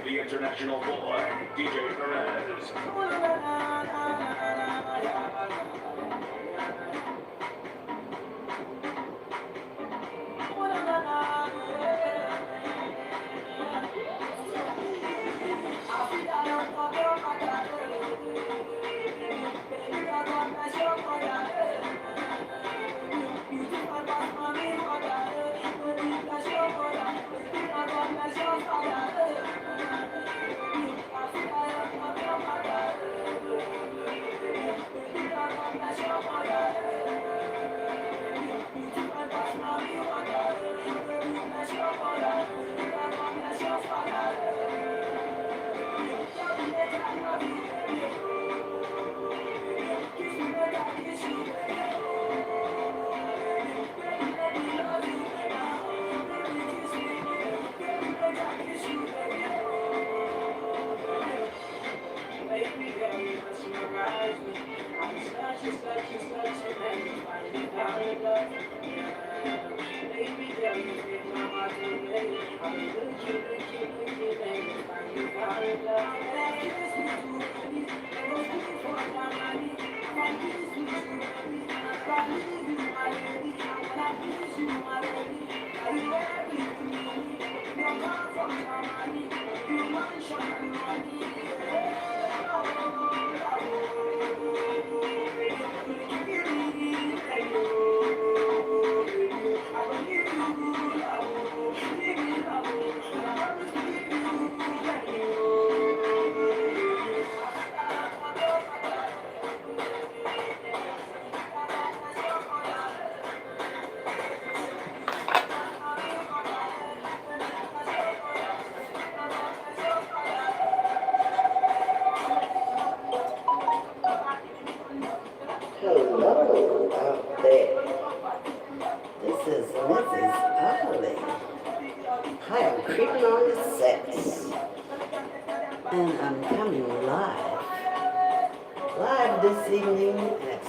The international boy, DJ Perez. Hello out there. This is Mrs. Ollie. I am creeping on the set. And I'm coming live. Live this evening at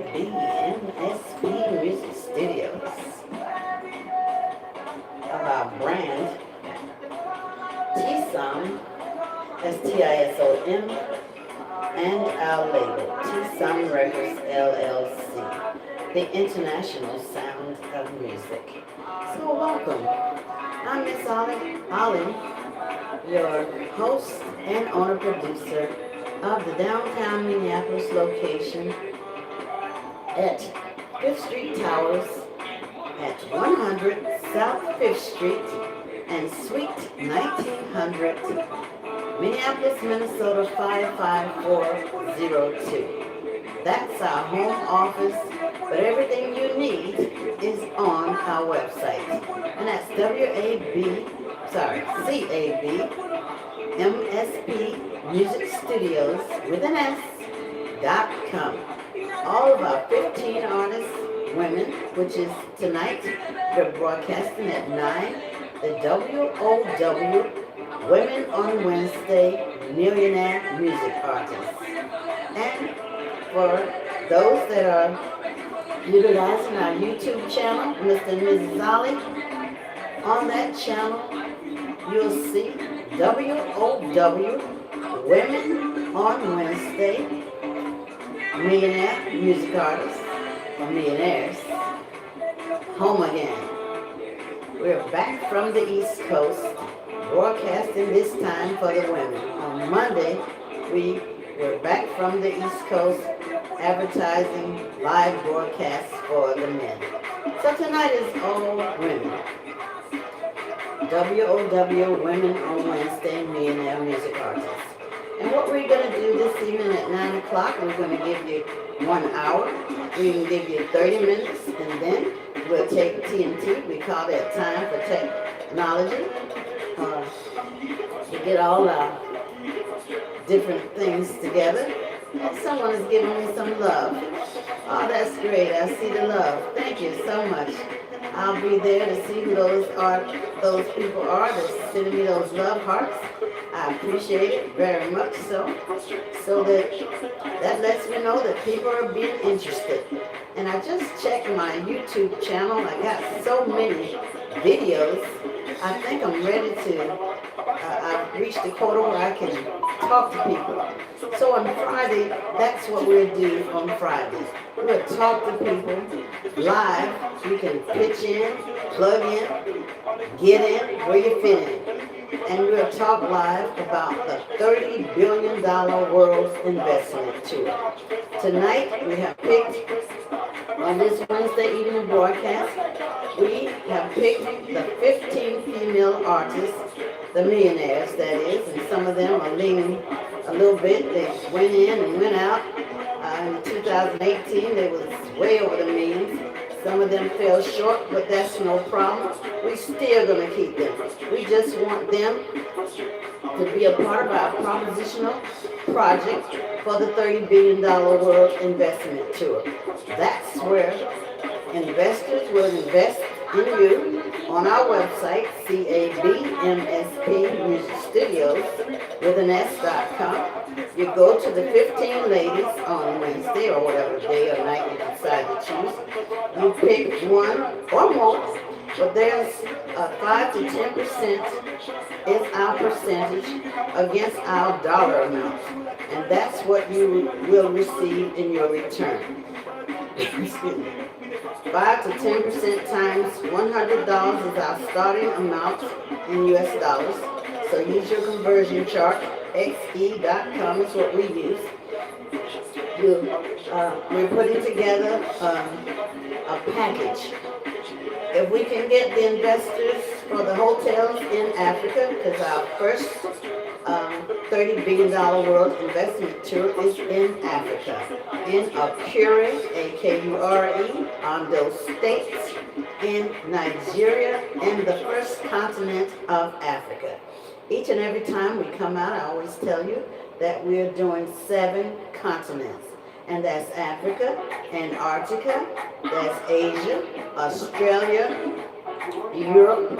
CABMSP Music Studios. Of our brand, TSOM, STISOM, and our label, TSOM Records LLC, the international sound of music. So welcome. I'm Miss Ollie, your host and owner-producer of the downtown Minneapolis location at 5th Street Towers at 100 South 5th Street and Suite 1900, Minneapolis, Minnesota 55402. That's our home office, but everything you need is on our website. And that's CAB Music Studios with an S.com. All of our 15 artists, women, which is tonight, we're broadcasting at 9, the W.O.W. Women on Wednesday Millionaire Music Artists. And for those that are utilizing our YouTube channel, Mr. and Mrs. Ollie, On that channel, you'll see W.O.W, Women on Wednesday, Millionaire Music Artists, or Millionaires, home again. We're back from the East Coast, broadcasting this time for the women. On Monday, we're back from the East Coast, advertising live broadcasts for the men. So tonight is all women. W.O.W, Women on Wednesday, Millionaire Music Artists. And what we're going to do this evening at 9 o'clock, we're going to give you 1 hour. We can give you 30 minutes, and then we'll take TNT. We call that time for technology. To get all our different things together. Someone is giving me some love. Oh, that's great. I see the love. Thank you so much. I'll be there to see who those people are that's sending me those love hearts. I appreciate it very much so that lets me know that people are being interested. And I just checked my YouTube channel. I got so many videos. I think I'm ready to, I've reached the quota where I can talk to people. So on Friday, that's what we'll do on Fridays. We'll talk to people live. You can pitch in, plug in, get in where you fit in. And we'll talk live about the $30 billion world investment tour. Tonight, we have picked, on this Wednesday evening broadcast, we have picked the 15 female artists, the millionaires that is, and some of them are leaning a little bit. They went in and went out. In 2018, they was way over the millions. Some of them fell short, but that's no problem. We're still going to keep them. We just want them to be a part of our propositional project for the $30 billion world investment tour. That's where investors will invest in you on our website, CABMSP Music Studios with an S.com. You go to the 15 ladies on Wednesday or whatever day or night you decide to choose. You pick one or more, but there's a 5 to 10% is our percentage against our dollar amount. And that's what you will receive in your return. 5 to 10% times $100 is our starting amount in US dollars. So use your conversion chart. XE.com is what we use. We're putting together a package. If we can get the investors for the hotels in Africa, because our first $30 billion world investment tour is in Africa, in Akure, A-K-U-R-E, Ondo States, in Nigeria, and the first continent of Africa. Each and every time we come out, I always tell you that we're doing 7 continents. And that's Africa, Antarctica, that's Asia, Australia, Europe,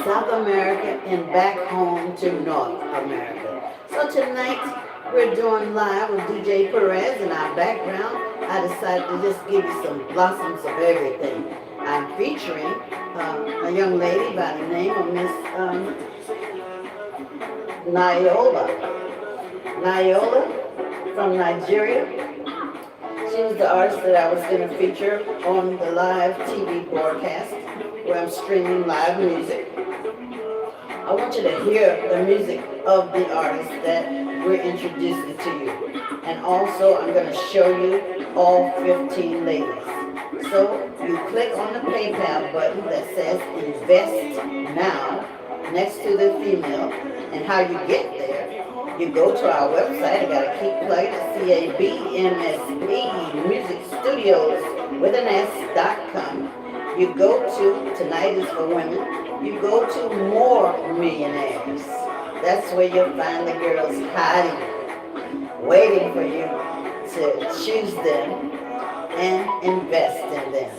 South America, and back home to North America. So tonight, we're doing live with DJ Perez in our background. I decided to just give you some blossoms of everything. I'm featuring a young lady by the name of Miss Nayola from Nigeria. She was the artist that I was going to feature on the live TV broadcast where I'm streaming live music. I want you to hear the music of the artist that we're introducing to you. And also I'm going to show you all 15 ladies. So you click on the PayPal button that says Invest Now next to the female, and how you get there. You go to our website. I gotta keep plugging it, CABMSP Music Studios with an S.com. You go to Tonight is for Women. You go to More Millionaires. That's where you'll find the girls hiding, waiting for you to choose them and invest in them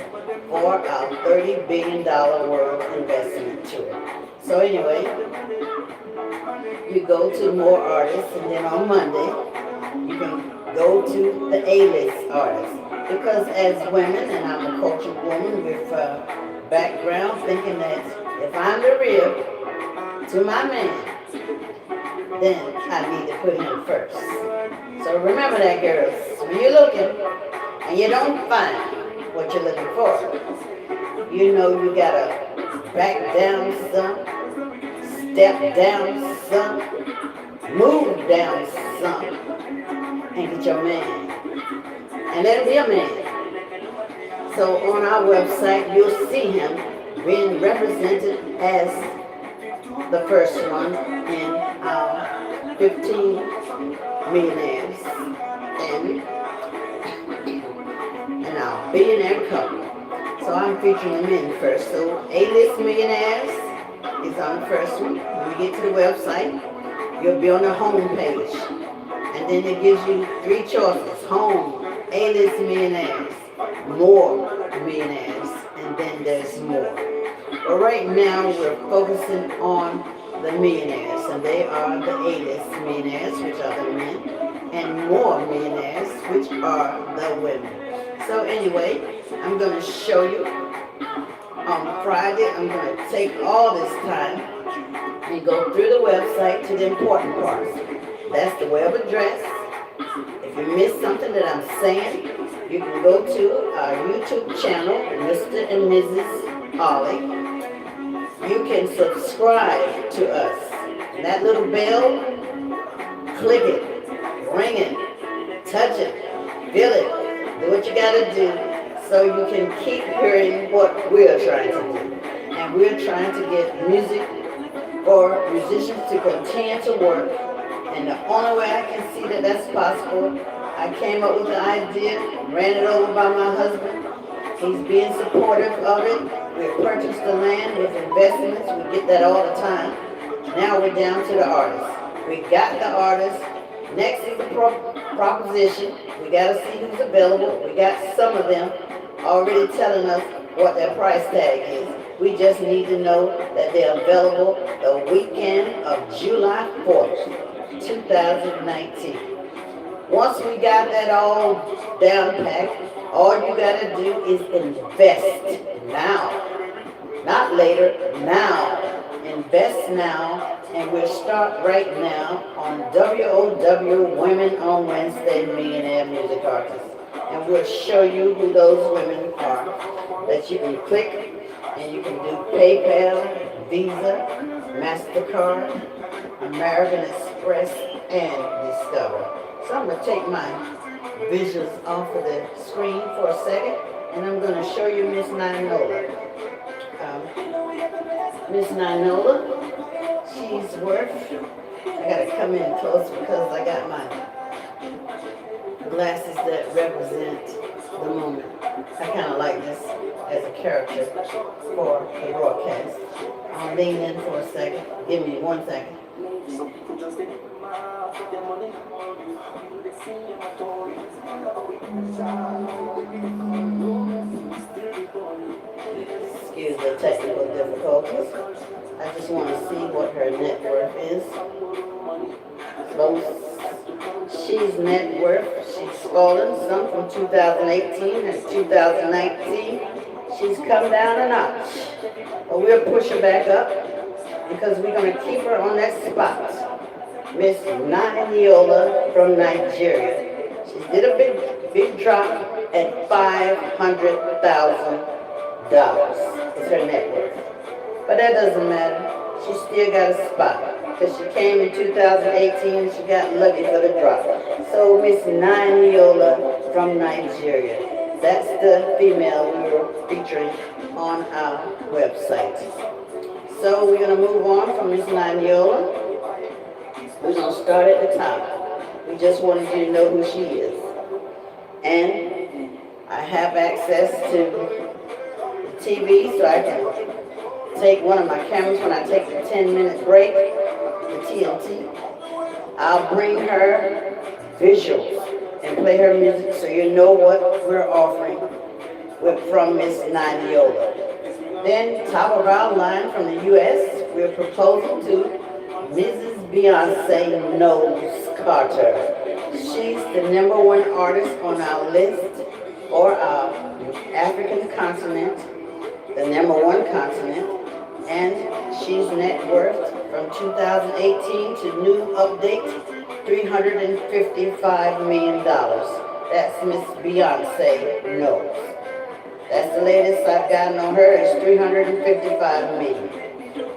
for our $30 billion world investment tour. So anyway, you go to more artists, and then on Monday, you can go to the A-list artists. Because as women, and I'm a cultured woman with background, thinking that if I'm the rib to my man, then I need to put him first. So remember that, girls. When you're looking and you don't find what you're looking for, you know you gotta back down some, step down some, move down some, and get your man. And let him be a man. So on our website, you'll see him being represented as the first one in our 15 millionaires and our billionaire couple. So I'm featuring the men first. So A-list millionaires is on the first one. When you get to the website, you'll be on the home page. And then it gives you three choices: home, A-list millionaires, more millionaires, and then there's more. But right now we're focusing on the millionaires, and they are the A-list millionaires, which are the men, and more millionaires, which are the women. So anyway, I'm going to show you on Friday. I'm going to take all this time and go through the website to the important parts. That's the web address. If you missed something that I'm saying, you can go to our YouTube channel, Mr. and Mrs. Ollie. You can subscribe to us. And that little bell, click it, ring it, touch it, feel it. Do what you gotta do so you can keep hearing what we're trying to do. And we're trying to get music for musicians to continue to work. And the only way I can see that that's possible, I came up with the idea, ran it over by my husband. He's being supportive of it. We purchased the land with investments. We get that all the time. Now we're down to the artists. We got the artists. Next is the proposition. We got to see who's available. We got some of them already telling us what their price tag is. We just need to know that they're available the weekend of July 4th, 2019. Once we got that all down packed, all you got to do is invest now. Not later, now. Invest now, and we'll start right now on W.O.W. Women on Wednesday Millionaire Music Artists. And we'll show you who those women are that you can click, and you can do PayPal, Visa, MasterCard, American Express, and Discover. So I'm going to take my visuals off of the screen for a second, and I'm going to show you Miss Ninola. Miss Ninola, she's worth, I got to come in close because I got my glasses that represent the moment. I kind of like this as a character for the broadcast. I'll lean in for a second. Give me 1 second. Excuse the technical difficulties. I just want to see what her net worth is. So she's net worth, she's fallen some from 2018 and 2019. She's come down a notch. But we'll push her back up because we're going to keep her on that spot. Miss Niola from Nigeria. She did a big drop at $500,000. Is her net worth. But that doesn't matter. She still got a spot because she came in 2018 and she got lucky for the drop. So Miss Niola from Nigeria. That's the female we were featuring on our website. So we're going to move on from Miss Niola. We're going to start at the top. We just wanted you to know who she is. And I have access to TV, so I can take one of my cameras when I take the 10-minute break, the TNT. I'll bring her visuals and play her music so you know what we're offering from Miss Niola. Then, top of our line from the U.S., we're proposing to Mrs. Beyonce Knowles Carter. She's the #1 artist on our list for our African continent, the #1 continent, And she's net worth from 2018 to new update, $355 million. That's Miss Beyonce knows. That's the latest I've gotten on her is 355 million.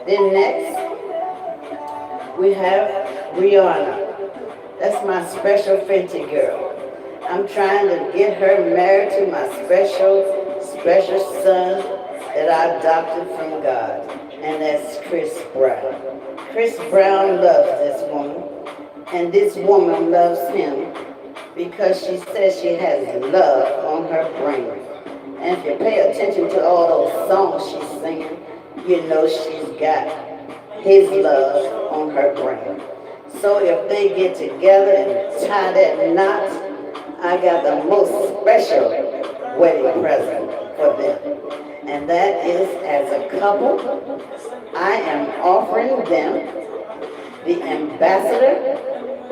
Then next, we have Rihanna. That's my special Fenty girl. I'm trying to get her married to my special son that I adopted from God. And that's Chris Brown. Chris Brown loves this woman. And this woman loves him because she says she has love on her brain. And if you pay attention to all those songs she's singing, you know she's got his love on her brain. So if they get together and tie that knot, I got the most special wedding present for them. And that is, as a couple, I am offering them the ambassador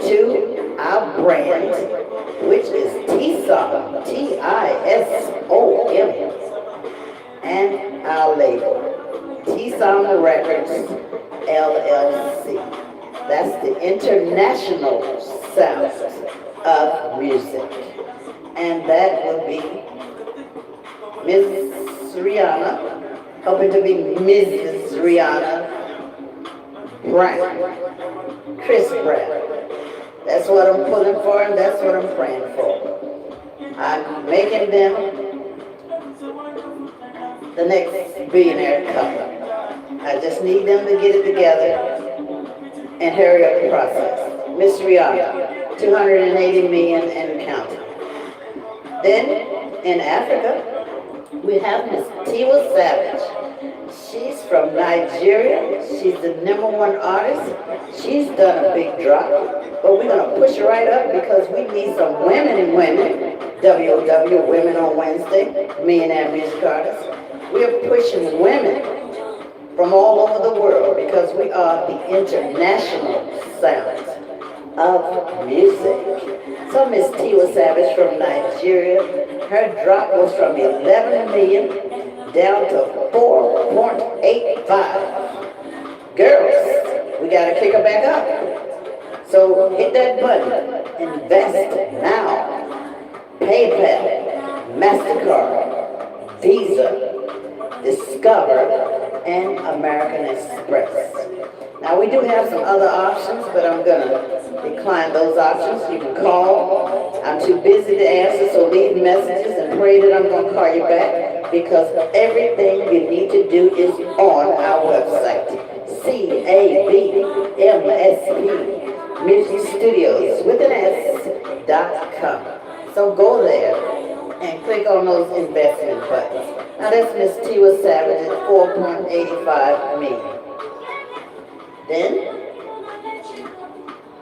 to our brand, which is TISOM, TISOM, and our label, TISOM Records, LLC. That's the international sound of music. And that would be Ms. Rihanna, hoping to be Mrs. Rihanna Brown, Chris Brown. That's what I'm pulling for and that's what I'm praying for. I'm making them the next billionaire couple. I just need them to get it together and hurry up the process. Miss Rihanna, 280 million and counting. Then in Africa, we have Miss Tiwa Savage. She's from Nigeria. She's the #1 artist. She's done a big drop, but we're gonna push her right up because we need some women. W.O.W, Women on Wednesday, Millionaire Music Artists. We are pushing women from all over the world because we are the international sound of music. So Miss Tiwa Savage from Nigeria, her drop was from 11 million down to 4.85. Girls, we gotta kick her back up. So hit that button, invest now. PayPal, MasterCard, Visa, Discover, and American Express. Now we do have some other options, but I'm gonna decline those options. You can call. I'm too busy to answer, so leave messages and pray that I'm gonna call you back because everything you need to do is on our website. CABMSP Music Studios with an S.com. So go there and click on those investment buttons. Now that's Miss Tiwa Savage at 4.85 million. Then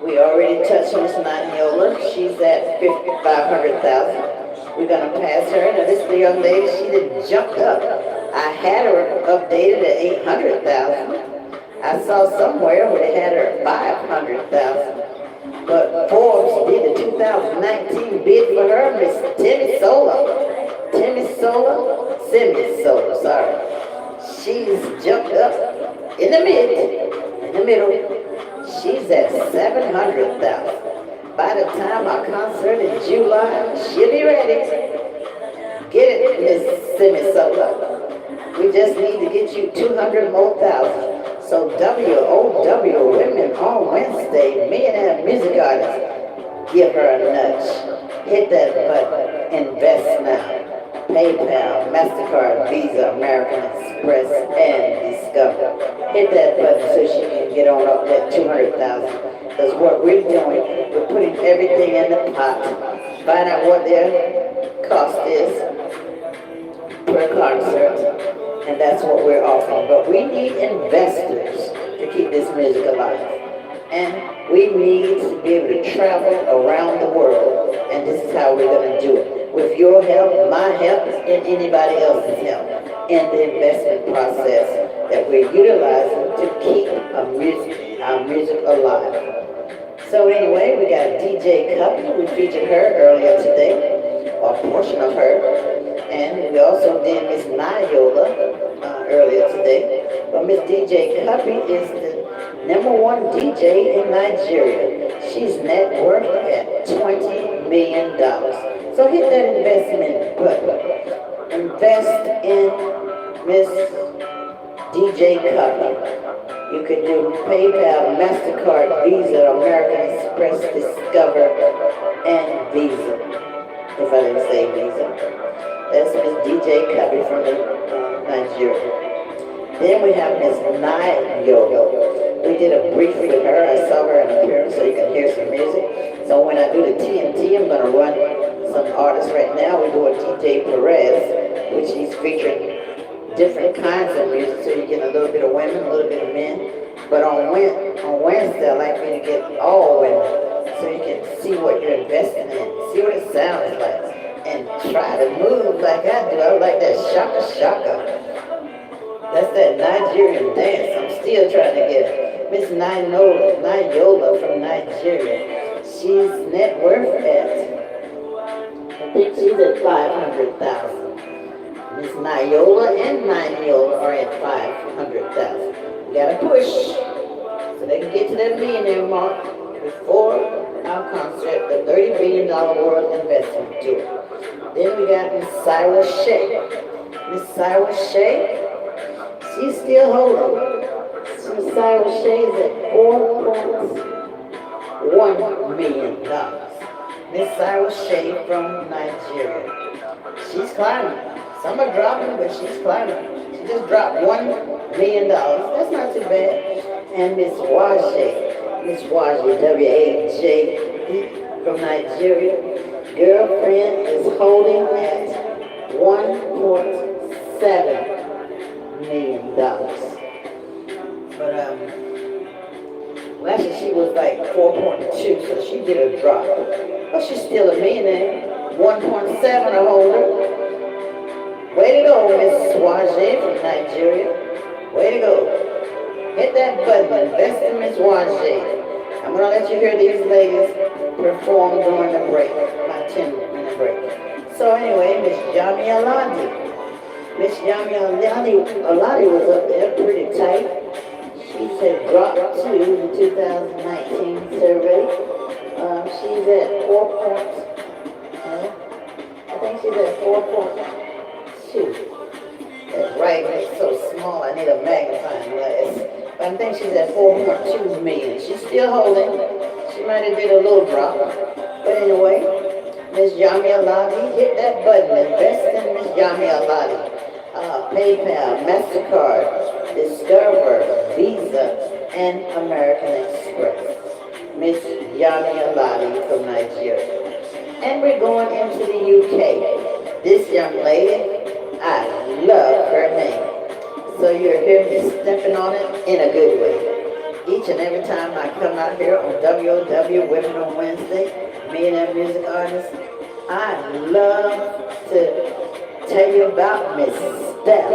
we already touched Miss Naniola. She's at 500,000. We're gonna pass her. Now this is the young lady. She done jumped up. I had her updated at 800,000. I saw somewhere where they had her at 500,000. But Forbes did the 2019 bid for her, Miss Simi Sola, sorry. She's jumped up in the middle. She's at 700,000. By the time our concert in July, she'll be ready. Get it, Miss Simi Sola. We just need to get you 200 more thousand. So W.O.W, Women on Wednesday, Millionaire Music Artists, give her a nudge. Hit that button, invest now. PayPal, MasterCard, Visa, American Express, and Discover. Hit that button so she can get on up that 200,000. Because what we're doing, we're putting everything in the pot. Find out what their cost is per concert. And that's what we're offering. But we need investors to keep this music alive. And we need to be able to travel around the world. And this is how we're going to do it. With your help, my help, and anybody else's help in the investment process that we're utilizing to keep our music alive. So anyway, we got DJ Cup. We featured her earlier today, or a portion of her. And we also did Miss Niola earlier today. But Miss DJ Cuppy is the #1 DJ in Nigeria. She's net worth at $20 million. So hit that investment button. Invest in Miss DJ Cuppy. You can do PayPal, MasterCard, Visa, American Express, Discover, and Visa. If I didn't say Visa. That's Miss DJ Cuppy from Nigeria. Then we have Miss Nayo. We did a brief with her. I saw her in appearance so you can hear some music. So when I do the TNT, I'm going to run some artists right now. We do a DJ Perez, which he's featuring different kinds of music. So you get a little bit of women, a little bit of men. But on Wednesday, I like me to get all women so you can see what you're investing in, see what it sounds like, and try to move like I do. I like that shaka shaka. That's that Nigerian dance. I'm still trying to get it. Miss Nayola from Nigeria. She's net worth at, I think she's at 500,000. Miss Nayola and Nayola are at 500,000. We gotta push so they can get to that millionaire mark before our concert, the $30 billion world investment tour. Then we got Miss Cyrus Shea. Miss Cyrus Shea. She's still holding. Miss Cyrus Shea is at $4.1 million. Miss Cyrus Shea from Nigeria. She's climbing. Some are dropping, but she's climbing. She just dropped $1 million. That's not too bad. And Miss Waje, W.O.W from Nigeria. Girlfriend is holding at $1.7 million. But well, actually she was like 4.2, so she did a drop. But she's still a millionaire. 1.7 a holder. Way to go, Miss Waje from Nigeria. Way to go. Hit that button. Invest in Miss Waje. I'm gonna let you hear these ladies perform during the break, my 10-minute break. So anyway, Miss Yami Alandi. Miss Yami Alandi was up there pretty tight. She said drop 2 in the 2019 survey. She's at 4. I think she's at 4.2. That writing is so small, I need a magnifying glass. But I think she's at 4.2 million. She's still holding. She might have did a little drop. But anyway, Miss Yami Alandi, hit that button. Invest in Miss Yami Alandi. PayPal, MasterCard, Discover, Visa, and American Express. Miss Yami Alandi from Nigeria. And we're going into the UK. This young lady, I love her name. So you'll hear me stepping on it in a good way. Each and every time I come out here on W.O.W, Women on Wednesday, Millionaire Music Artists, I love to tell you about Miss Steph.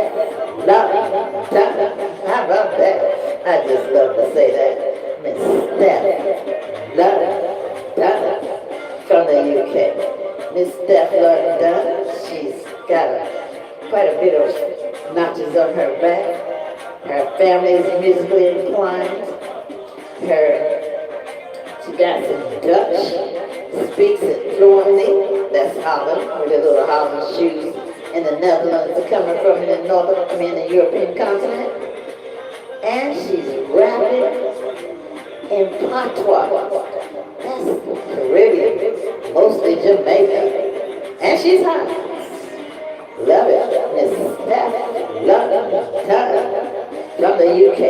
How about that? I just love to say that. Miss Steph. From the UK. Miss Steph London, she's got quite a bit of notches on her back. Her family is musically inclined. She got some Dutch, speaks it fluently. That's Holland, with the little Holland shoes. And the Netherlands are coming from in the European continent. And she's rapping in patois. That's Caribbean, mostly Jamaica. And she's hot. Love it. Miss Steph London from the UK.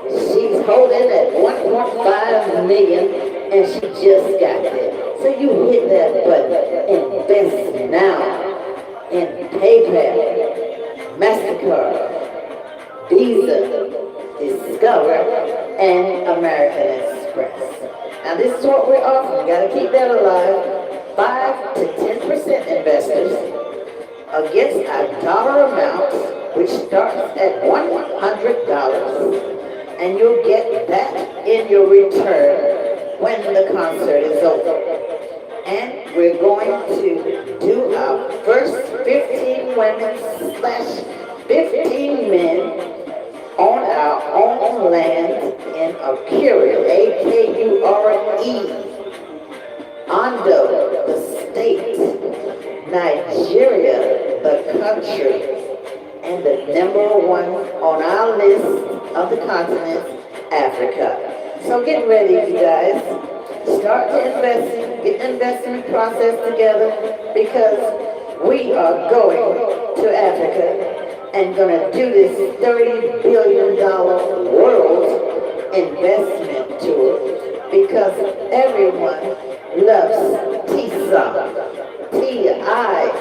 She's holding at 1.5 million and she just got there. So you hit that button. Invest now in PayPal, MasterCard, Visa, Discover, and American Express. Now this is what we're offering. You got to keep that alive. 5 to 10% investors against a dollar amount, which starts at $100, and you'll get that in your return when the concert is over. And we're going to do our first 15 women / 15 men on our own land in Akure, A-K-U-R-E, Ondo, the state, Nigeria, the country, and the number one on our list of the continents, Africa. So get ready, you guys. Start to invest, get the investment process together because we are going to Africa and going to do this $30 billion world investment tour because everyone loves TISOM, TISOM,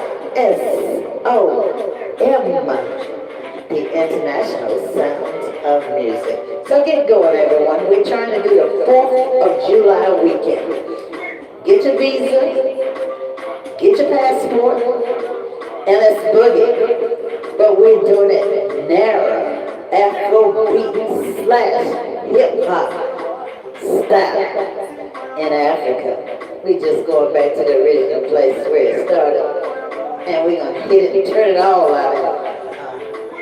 the international sound of music. So get going, everyone. We're trying to do the 4th of July weekend. Get your visa, get your passport, and let's boogie. But we're doing it narrow, Afrobeat slash hip-hop style in Africa. We just going back to the original place where it started. And we're going to hit it and turn it all out in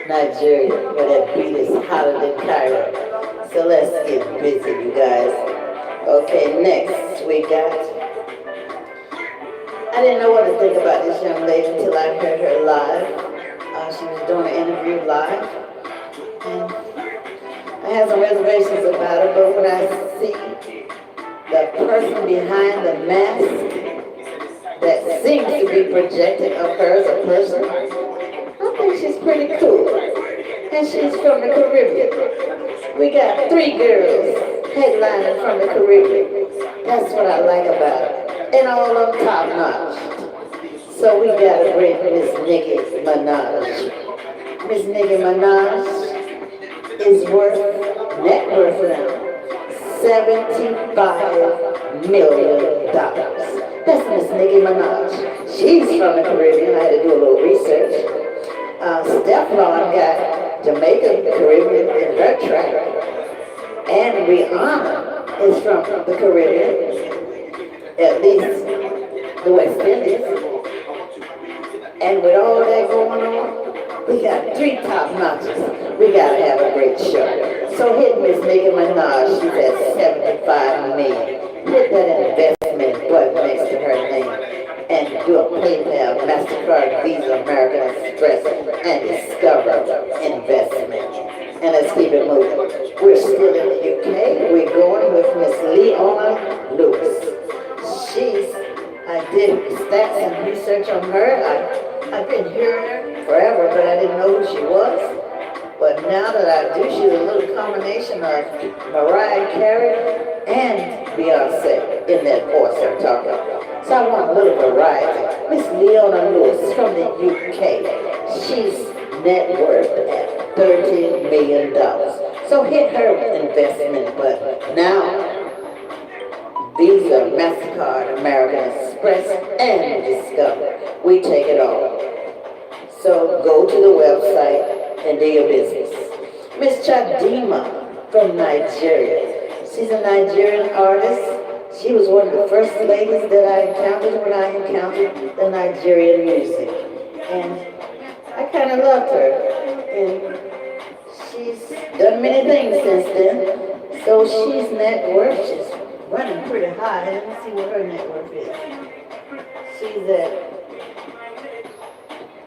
Nigeria, where that beat is hotter than Cairo. So let's get busy, you guys. Okay, next we got... I didn't know what to think about this young lady until I heard her live. She was doing an interview live. And I had some reservations about her, but when I see the person behind the mask that seems to be projected of her as a person, I think she's pretty cool. And she's from the Caribbean. We got 3 girls headlining from the Caribbean. That's what I like about it. And all of them top notch. So we gotta bring Miss Nicki Minaj. Miss Nicki Minaj is net worth now $75 million. That's Miss Nicki Minaj. She's from the Caribbean. I had to do a little research. Stefan got Jamaican Caribbean in her track. And Rihanna is from the Caribbean, at least the West Indies. And with all that going on, we got 3 top notches. We gotta have a great show. So hit Miss Nicki Minaj, she's at 75 million. Hit that investment button next to her name and do a PayPal, MasterCard, Visa, American Express, and Discover investment. And let's keep it moving. We're still in the UK. We're going with Miss Leona Lewis. I did stats and research on her. I've been hearing her forever, but I didn't know who she was. But now that I do, she's a little combination of Mariah Carey and Beyonce in that voice I'm talking about. So I want a little variety. Miss Leona Lewis from the UK. She's net worth at $13 million. So hit her investment button. Now, Visa, MasterCard, American Express, and Discover. We take it all. So go to the website and do your business. Miss Chadima from Nigeria. She's a Nigerian artist. She was one of the first ladies that I encountered when I encountered the Nigerian music. And I kind of loved her. And she's done many things since then. So she's net worth. She's running pretty high. Let me see what her net worth is. She's at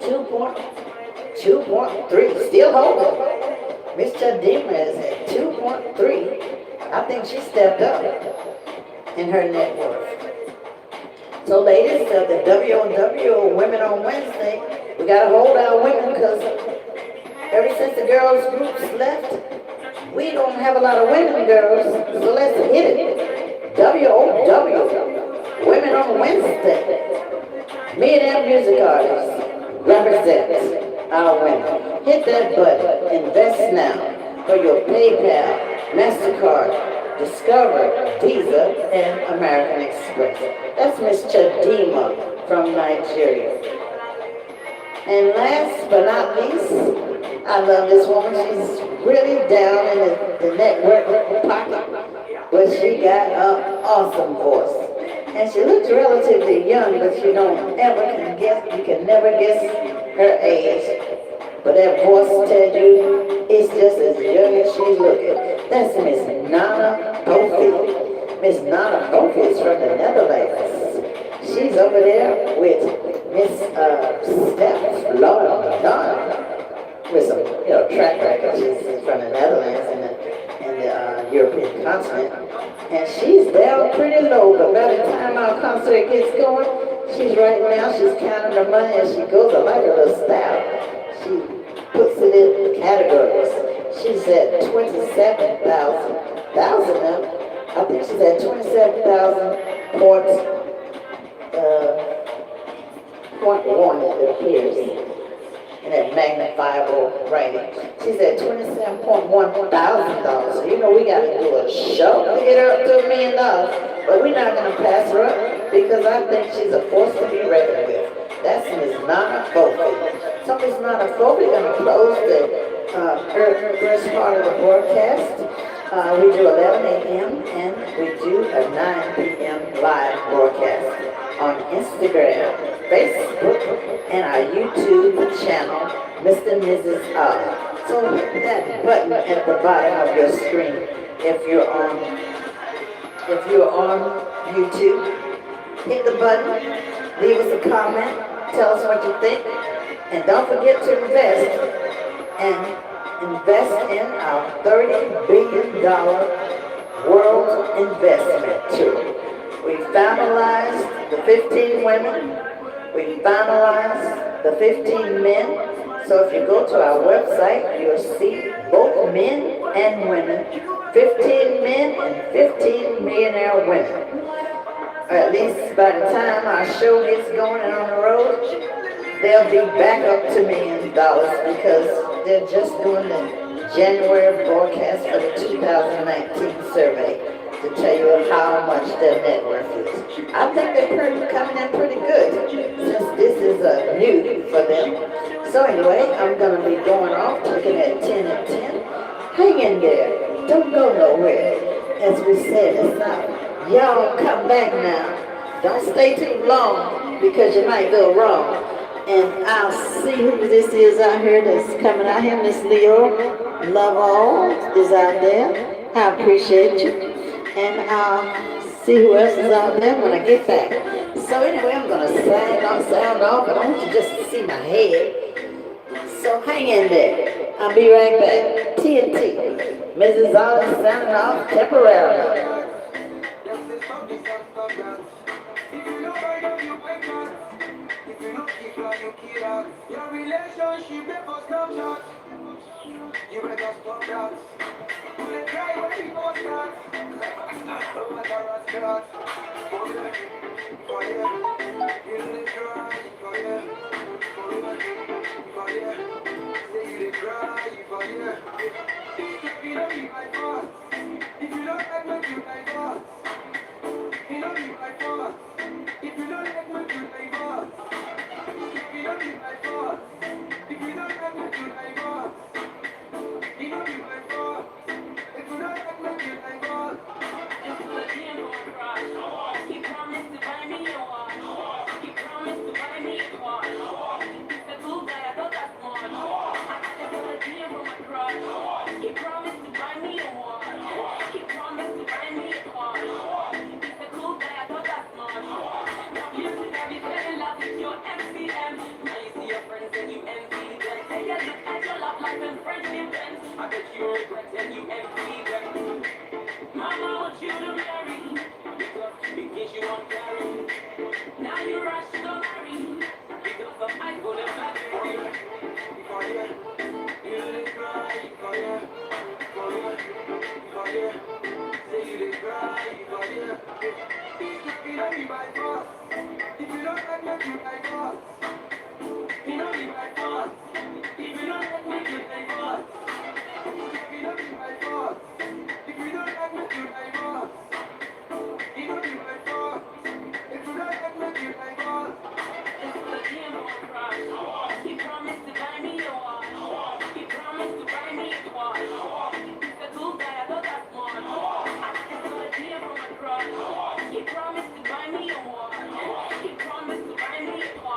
2.3, still holding. Miss Chadima is at 2.3. I think she stepped up in her net worth. So ladies, the W.O.W, Women on Wednesday, we got to hold our women because ever since the girls groups left, we don't have a lot of women girls, so let's hit it. W.O.W, Women on Wednesday. Millionaire music artists represent our women. Hit that button, invest now for your PayPal, MasterCard, Discover, Visa, and American Express. That's Miss Chadima from Nigeria. And last but not least, I love this woman. She's really down in the network pocket, but she got an awesome voice. And she looks relatively young, but you don't ever you can never guess her age. But that voice tells you is just as young as she's looking. That's Miss Nana Kofi. Miss Nana Kofi is from the Netherlands. She's over there with Miss Steph Lauren with some, track record. She's from the Netherlands and the European continent. And she's down pretty low, but by the time our concert gets going, she's right now, she's counting the money as she goes. I like her little style. She puts it in categories. She's at 27,000 now. I think she's at 27,000 point one, it appears, in that magnifiable rating. She's at $27,100. So we got to do a show to get her up to $1 million. But we're not going to pass her up because I think she's a force to be reckoned with. That's Miss Nana Kofi. So Miss Nana Kofi going to close the first part of the broadcast. We do 11 a.m. and we do a 9 p.m. live broadcast on Instagram, Facebook, and our YouTube channel, Mr. and Mrs. O. So hit that button at the bottom of your screen if you're on YouTube. Hit the button, leave us a comment, tell us what you think, and don't forget to invest in our $30 billion world investment tour. We finalized the 15 women. We finalized the 15 men. So if you go to our website, you'll see both men and women, 15 men and 15 millionaire women. Or at least by the time our show gets going and on the road, they'll be back up to $1 million because they're just doing the January broadcast for the 2019 survey to tell you how much their net worth is. I think they're coming in pretty good since this is new for them. So anyway, I'm going to be going off, looking at 10 and 10. Hang in there. Don't go nowhere. As we said in the South, y'all come back now. Don't stay too long because you might go wrong. And I'll see who this is out here that's coming out here. Miss Leo Love All is out there. I appreciate you. And I'll see who else is out there when I get back. So anyway, I'm going to sound off, but I want you just to see my head. So hang in there. I'll be right back. TNT. Mrs. Olive sounding off temporarily. Your relationship never stop shots. You better stop that. You dey cry when people start. Oh my God, start. For you, you dey cry for you, for you. Say you dey cry for you. If you don't be my fault, if you don't like me, you my fault. You don't be my fault. If you don't like me, you my fault. If you don't be my fault, if you don't like me, you my fault. You don't be my fault. If you don't like me, you my fault. Just put a hand on my crush. He promised to buy me a watch. He promised to buy me a watch. He's a cool guy, I thought that's smart. I just put a hand on my crush. He promised to buy me a watch. He promised to buy me a watch. He's a cool guy, I thought that's smart. Now you should have you fell in love with your MCM. Now you see your friends and you envy them. Take a look at your love life and friendship ends. I bet you regret and you envy them. Mama wants you to marry because you want marry. Now you rush to marry because of iPhone and BlackBerry. For you, you dey cry for you, for you. Say you dey cry for you. If you don't be my fault, if you don't like me, you my fault. You don't be my fault. If you don't like me, you my fault. If you don't be my fault. If you don't like me, you my fault. You don't be my fault. If you don't like me, you my fault. Just put a hand on my crush. He promised to buy me a watch. He promised to buy me a watch. He's a cool guy, I thought that's smart. I just put a hand on my crush. He promised to buy me a watch. He promised to buy me a watch.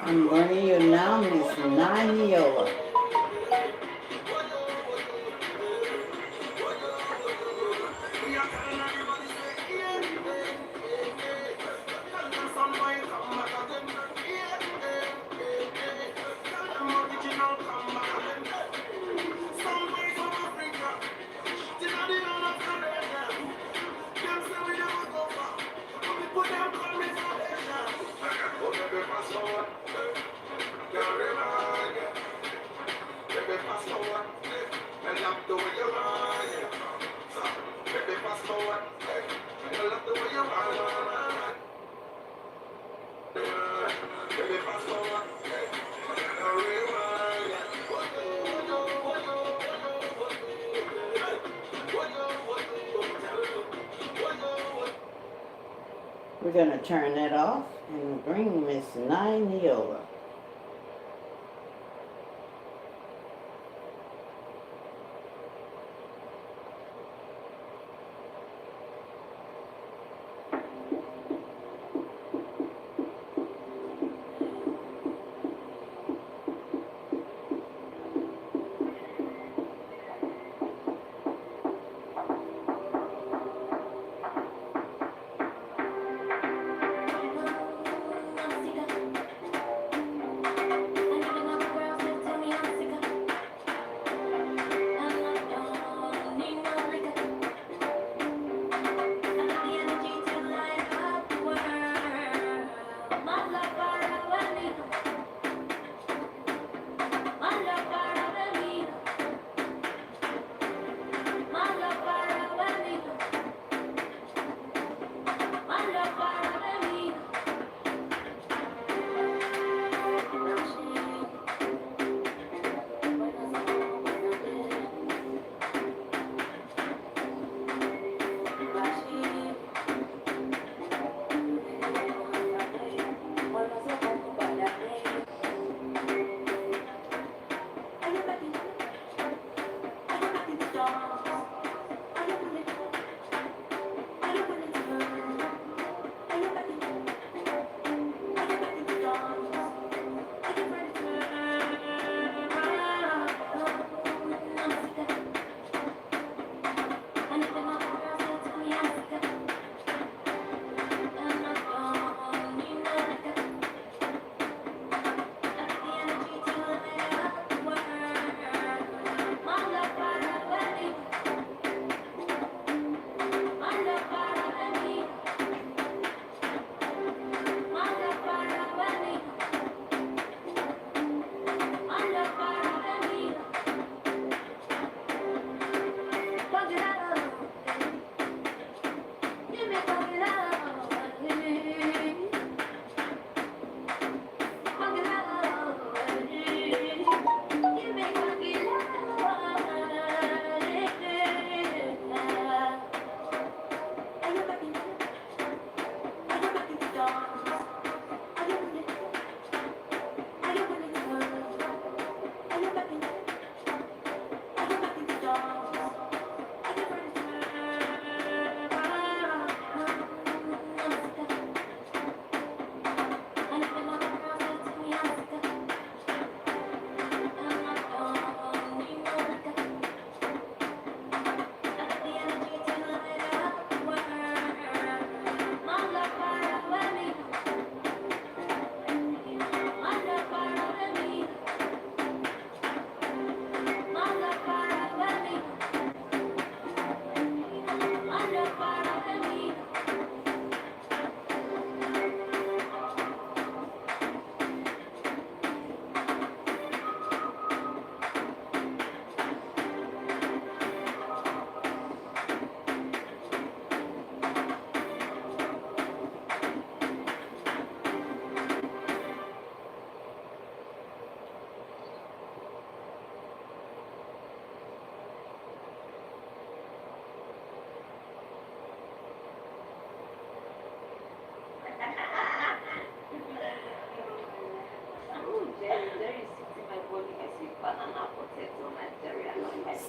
I'm bringing you now Miss Naniola. We're going to turn that off and bring Miss Naniola.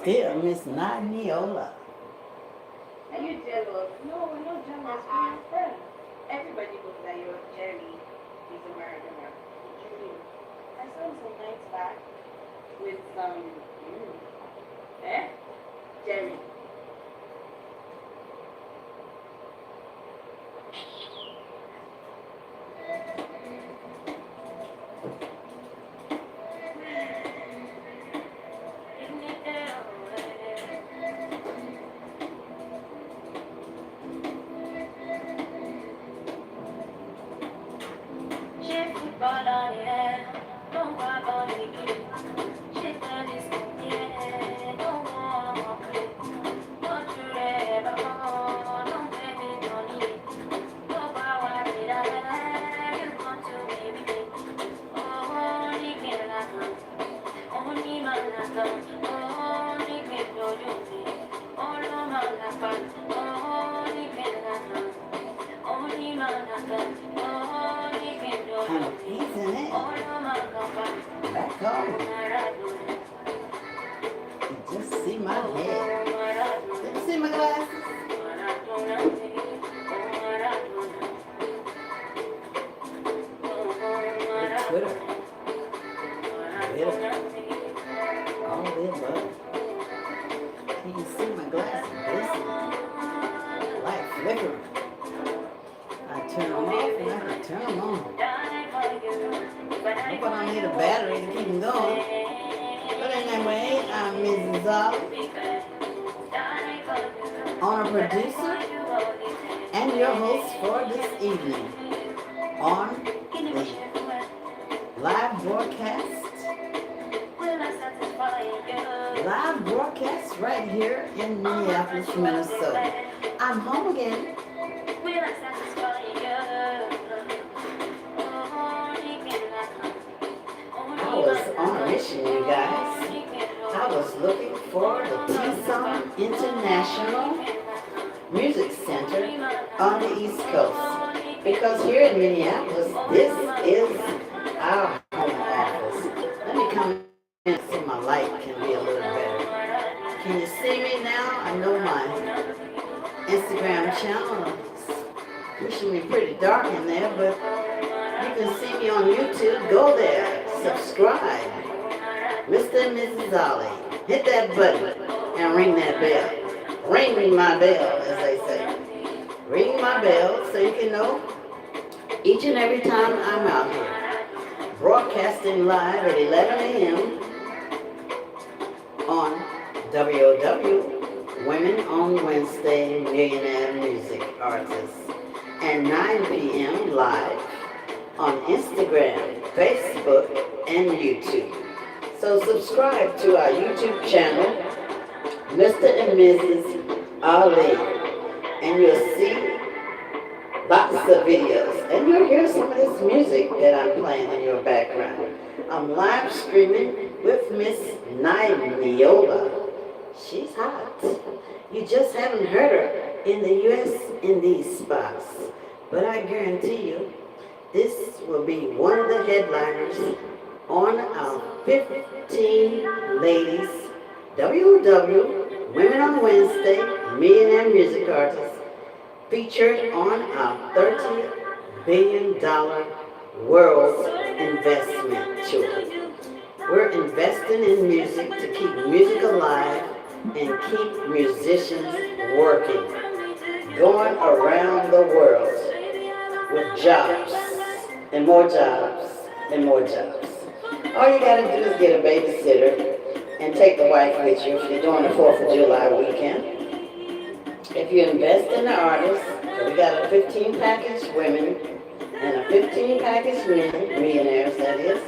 still Miss Nadiola. Are you jealous? No, we're not jealous. We're your friends. Everybody knows that your Jerry is a murderer. Julie, I saw him some nights back with some. Jerry. He's in it. Back home. You just see my head. Did you see my glasses? Twitter. All the above. Can you see my glasses? Listen. Light flickering. I turn them off and I can turn them on. But I need a battery to keep them going. But anyway, I'm Mrs. Zoll, owner producer, and your host for this evening on the live broadcast right here in Minneapolis, Minnesota. I'm home again. I was on a mission, you guys. I was looking for the Tucson International Music Center on the East Coast. Because here in Minneapolis, this is our home office. Let me come in so my light can be a little better. Can you see me now? I know my Instagram channel is pushing me pretty dark in there, but you can see me on YouTube. Go there. Subscribe. Mr. and Mrs. Zoll. Hit that button and ring that bell. Ring my bell, as they say. Ring my bell so you can know each and every time I'm out here. Broadcasting live at 11 a.m. on W.O.W. Women on Wednesday, Millionaire Music Artists. And 9 p.m. live on Instagram, Facebook, and YouTube. So subscribe to our YouTube channel, Mr. and Mrs. Ali, and you'll see lots of videos. And you'll hear some of this music that I'm playing in your background. I'm live streaming with Miss Nadiola. She's hot. You just haven't heard her in the U.S. in these spots. But I guarantee you, this will be one of the headliners on our 15 ladies W.O.W. Women on Wednesday Millionaire Music Artists featured on our $30 billion world investment tour. We're investing in music to keep music alive and keep musicians working, going around the world with jobs and more jobs and more jobs. All you gotta do is get a babysitter and take the wife with you if you're doing the 4th of July weekend. If you invest in the artists, we got a 15 package women and a 15 package men, millionaires that is,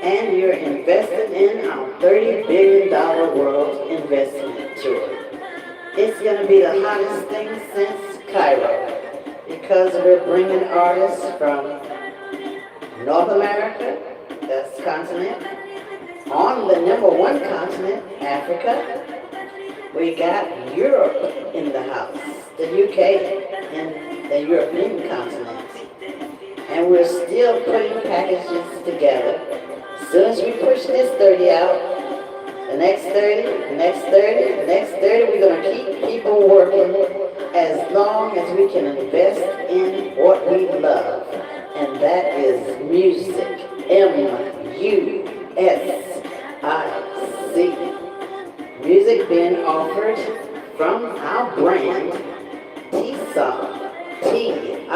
and you're invested in our $30 billion world investment tour. It's gonna be the hottest thing since Cairo, because we're bringing artists from North America, that's continent, on the #1 continent, Africa. We got Europe in the house, the UK, and the European continent. And we're still putting packages together. As soon as we push this 30 out, The next 30, the next 30, the next 30, we're going to keep people working as long as we can invest in what we love. And that is music. M-U-S-I-C. Music being offered from our brand, TSOM. T-I-S-O-M.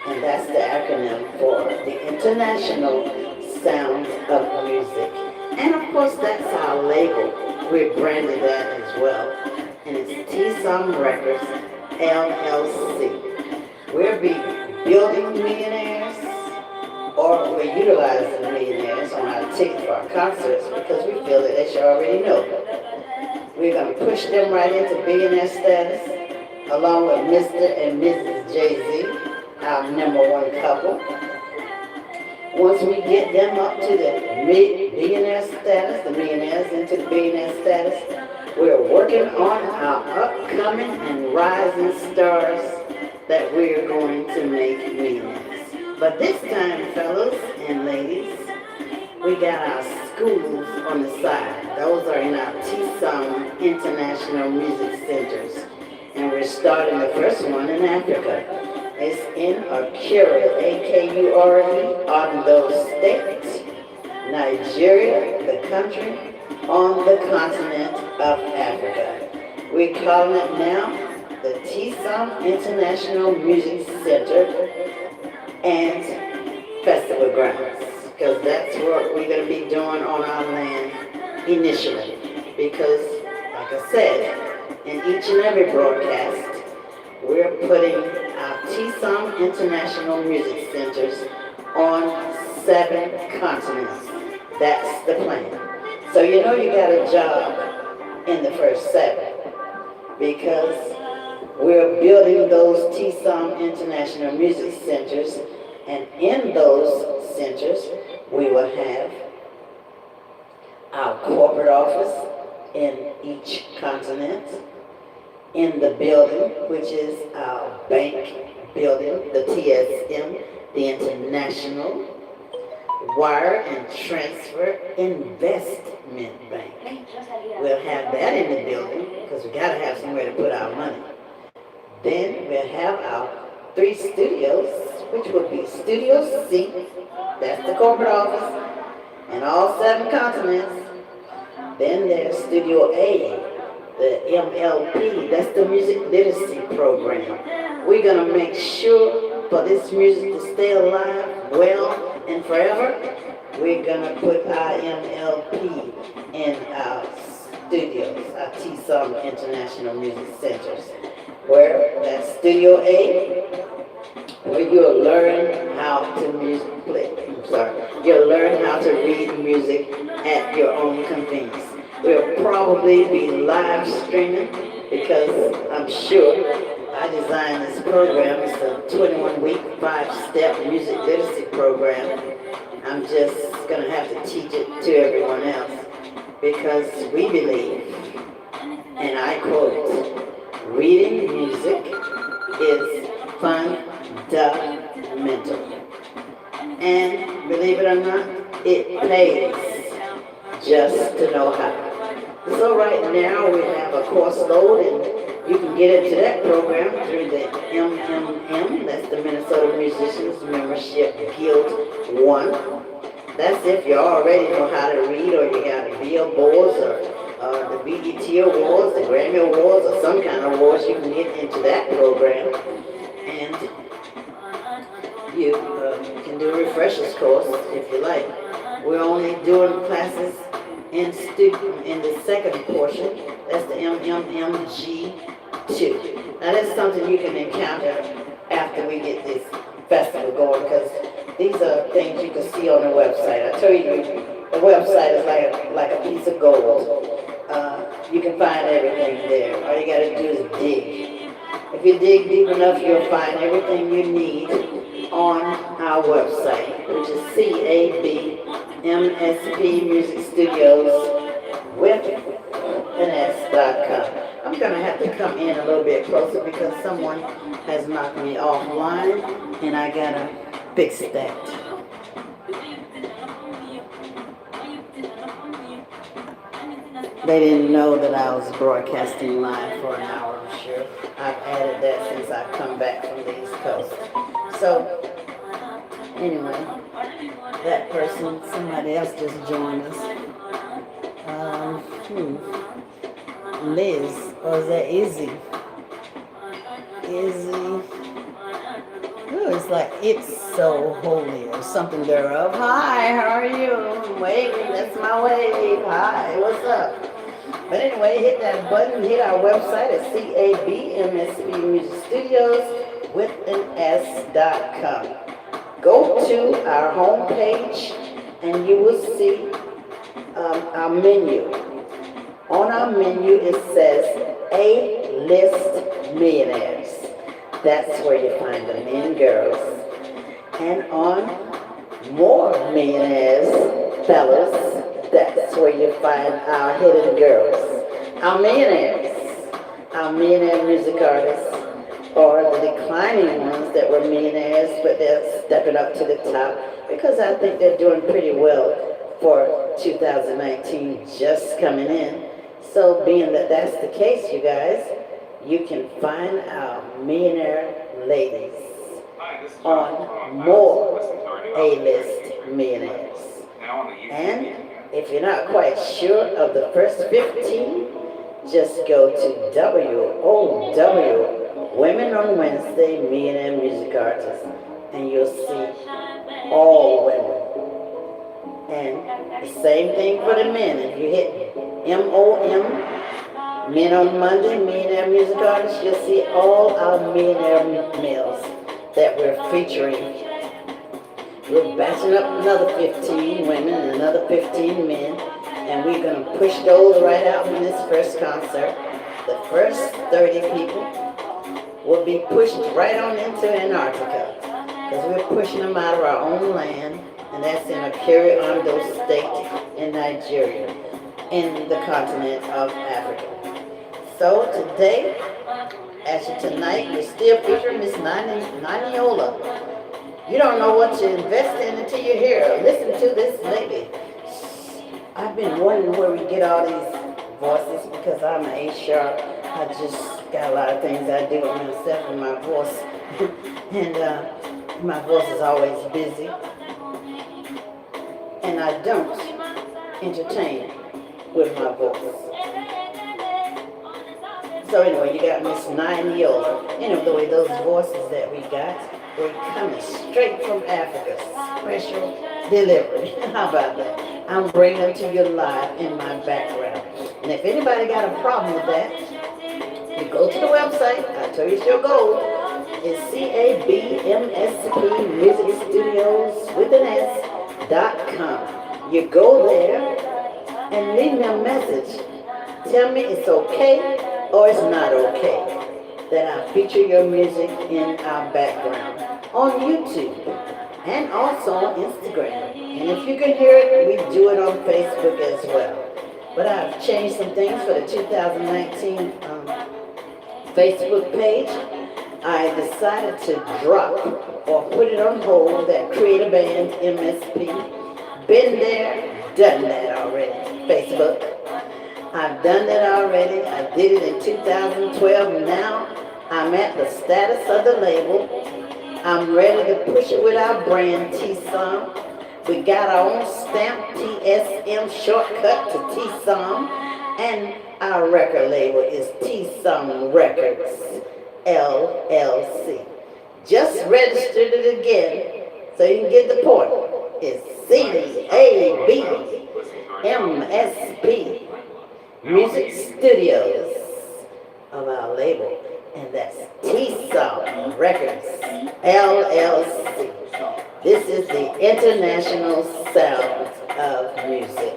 And that's the acronym for the International Sound of Music. And of course, that's our label. We're branded that as well. And it's TSOM Records, LLC. We'll be building millionaires, or we're utilizing millionaires on our tickets for our concerts because we feel that they should already know. We're going to push them right into billionaire status, along with Mr. and Mrs. Jay-Z, our #1 couple. Once we get them up to the billionaire status, the millionaires into the billionaire status, we're working on our upcoming and rising stars that we're going to make millionaires. But this time, fellas and ladies, we got our schools on the side. Those are in our TSOM International Music Centers. And we're starting the first one in Africa. It's in Akure, A-K-U-R-E, Ondo State, Nigeria, the country, on the continent of Africa. We're calling it now the TSOM International Music Center and Festival Grounds, because that's what we're going to be doing on our land initially. Because, like I said, in each and every broadcast, we're putting our TSOM International Music Centers on 7 continents. That's the plan. So you know you got a job in the first 7, because we're building those TSOM International Music Centers, and in those centers, we will have our corporate office in each continent, in the building, which is our bank building, the TSM, the International Wire and Transfer Investment Bank. We'll have that in the building, because we got to have somewhere to put our money. Then we'll have our 3 studios, which will be Studio C, that's the corporate office, and all 7 continents. Then there's Studio A, the MLP, that's the Music Literacy Program. We're going to make sure for this music to stay alive well and forever, we're going to put our MLP in our studios, our TSOM International Music Centers, where that's Studio A, where you'll learn how to you'll learn how to read music at your own convenience. We'll probably be live streaming, because I'm sure I designed this program. It's a 21-week, 5-step music literacy program. I'm just going to have to teach it to everyone else, because we believe, and I quote, reading music is fundamental. And believe it or not, it pays just to know how. So right now we have a course load, and you can get into that program through the MMM, that's the Minnesota Musicians Membership Guild 1. That's if you already know how to read, or you got the Billboards, or the BET Awards, the Grammy Awards, or some kind of awards. You can get into that program. And you can do a refreshers course if you like. We're only doing classes in the second portion. That's the MMMG2. Now that's something you can encounter after we get this festival going, because these are things you can see on the website. I tell you, the website is like a piece of gold. You can find everything there. All you got to do is dig. If you dig deep enough, you'll find everything you need on our website, which is CABMSP Music Studios with an S.com. I'm going to have to come in a little bit closer, because someone has knocked me offline, and I got to fix that. They didn't know that I was broadcasting live for an hour, I'm sure. I've added that since I've come back from the East Coast. So, anyway, that person, somebody else just joined us. Liz, or is that Izzy? Izzy. Ooh, it's like it's so holy or something thereof. Hi, how are you? I'm waving, that's my wave. Hi, what's up? But anyway, hit that button, hit our website at CABMSP Music Studios with an S.com. Go to our homepage and you will see our menu. On our menu it says A-List Millionaires. That's where you find the men and girls. And on More Millionaires, fellas, that's where you find our hidden girls. Our millionaires, our millionaire music artists, or the declining ones that were millionaires, but they're stepping up to the top because I think they're doing pretty well for 2019 just coming in. So being that that's the case, you guys, you can find our millionaire ladies on More A-List Millionaires. And if you're not quite sure of the first 15, just go to W.O.W, Women on Wednesday, Millionaire Music Artists, and you'll see all women. And the same thing for the men. If you hit MOM, Men on Monday, Millionaire Music Artists, you'll see all our millionaire males that we're featuring. We're batching up another 15 women and another 15 men, and we're going to push those right out in this first concert. The first 30 people will be pushed right on into Antarctica, because we're pushing them out of our own land, and that's in Akiri Ondo State in Nigeria, in the continent of Africa. So today, actually tonight, we're still featuring Miss Naniola. You don't know what you invest in until you hear her. Listen to this lady. I've been wondering where we get all these voices because I'm an A-sharp. I just got a lot of things I do with myself and my voice. And my voice is always busy. And I don't entertain with my voice. So anyway, you got Miss Naniola. Anyway, those voices that we got, they're coming straight from Africa. Special delivery. How about that? I'm bringing them to you live in my background. And if anybody got a problem with that, you go to the website. I told you it's your goal. It's CABMSP Music Studios with an S.com. You go there and leave me a message. Tell me it's okay or it's not okay that I feature your music in our background on YouTube and also on Instagram. And if you can hear it, we do it on Facebook as well. But I've changed some things for the 2019 Facebook page. I decided to drop or put it on hold that Create a Band MSP. Been there, done that already. Facebook. I've done that already. I did it in 2012. Now I'm at the status of the label. I'm ready to push it with our brand, T-Som. We got our own stamp, TSM, shortcut to T-Som. And our record label is T-Som Records, LLC. Just registered it again so you can get the point. It's CABMSP Music Studios of our label. And that's T-Som Records, LLC. This is the international sound of music.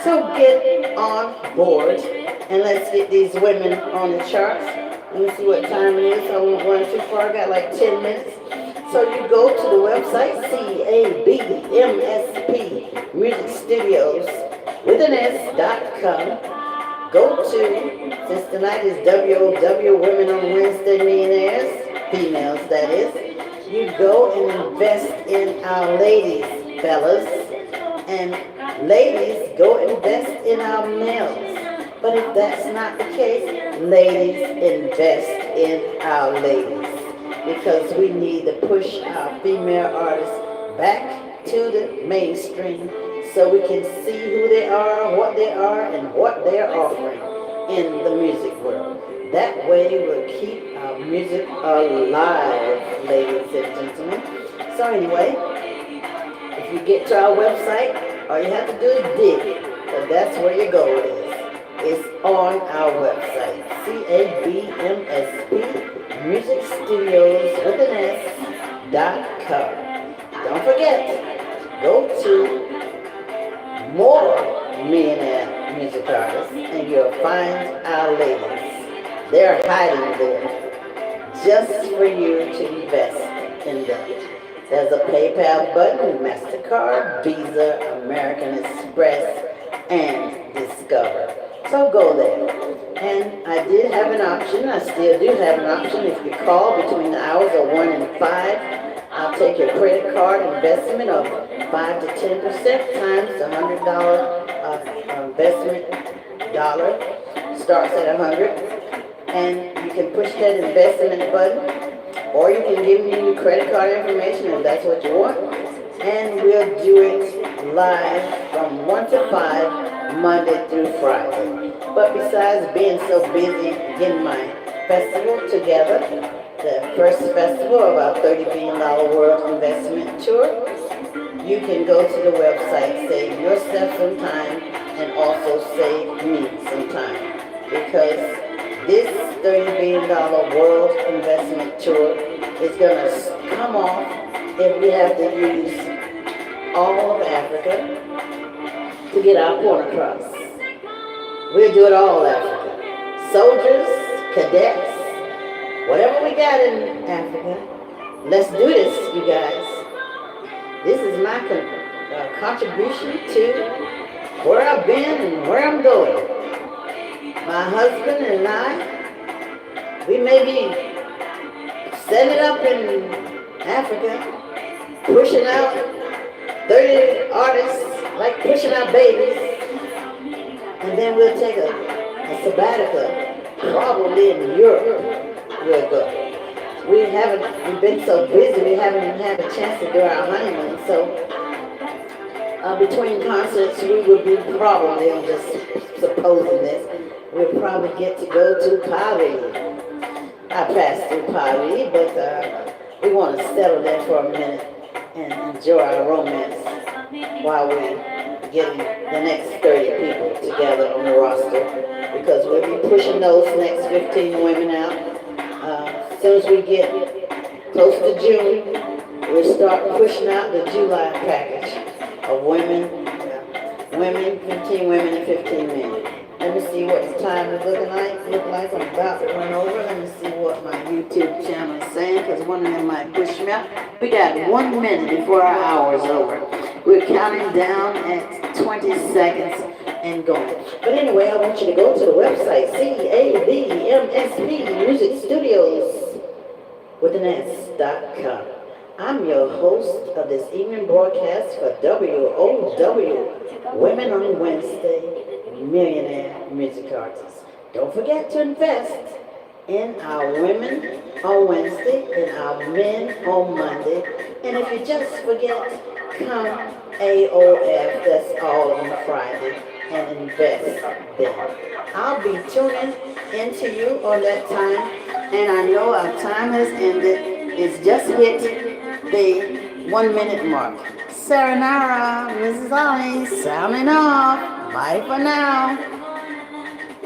So get on board and let's get these women on the charts. Let me see what time it is. I won't run too far. I got like 10 minutes. So you go to the website, CABMSP Music Studios with an S.com. Go to, since tonight is W.O.W, Women on Wednesday Millionaires, females that is, you go and invest in our ladies, fellas, and ladies, go invest in our males. But if that's not the case, ladies, invest in our ladies because we need to push our female artists back to the mainstream so we can see who they are, and what they're offering in the music world. That way we'll keep our music alive, ladies and gentlemen. So anyway, if you get to our website, all you have to do is dig, but that's where your goal is. It's on our website, CABMSP Music Studios with an S.com. Don't forget, go to more Millionaire Music Artists and you'll find our ladies. They're hiding there just for you to invest in them. There's a PayPal button, MasterCard, Visa, American Express, and Discover. So go there. And I did have an option, I still do have an option. If you call between the hours of 1 and 5, I'll take your credit card investment of 5 to 10% times the $100 investment dollar. Starts at 100. And you can push that investment button. Or you can give me your credit card information if that's what you want. And we'll do it live from 1 to 5, Monday through Friday. But besides being so busy getting my festival together, the first festival of our $30 billion World Investment Tour, you can go to the website, save yourself some time, and also save me some time. Because this $30 billion World Investment Tour is going to come off if we have to use all of Africa to get our point across. We'll do it all Africa. Soldiers, cadets, whatever we got in Africa, let's do this, you guys. This is my contribution to where I've been and where I'm going. My husband and I, we may be setting it up in Africa, pushing out 30 artists, like pushing out babies, and then we'll take a sabbatical, probably in Europe we'll go. We've been so busy, we haven't even had a chance to do our honeymoon, so between concerts we will be probably, I'm just supposing this, we'll probably get to go to Paris. I passed through Paris, but we want to settle there for a minute and enjoy our romance while we're getting the next 30 people together on the roster, because we'll be pushing those next 15 women out. As soon as we get close to June, we'll start pushing out the July package of women, 15 women and 15 men. Let me see what the time is looking like. Look like I'm about to run over. Let me see what my YouTube channel is saying, because one of them might push me out. We got 1 minute before our hour is over. We're counting down at 20 seconds and going. But anyway, I want you to go to the website, CABMSP Music Studios with an S.com. I'm your host of this evening broadcast for W.O.W, Women on Wednesday, Millionaire Music Artists. Don't forget to invest in our women on Wednesday and our men on Monday. And if you just forget, come AOF, that's all on Friday, and invest there. I'll be tuning into you on that time, and I know our time has ended. It's just hit the 1 minute mark. Saranara, Mrs. Ollie, signing off. Bye for now.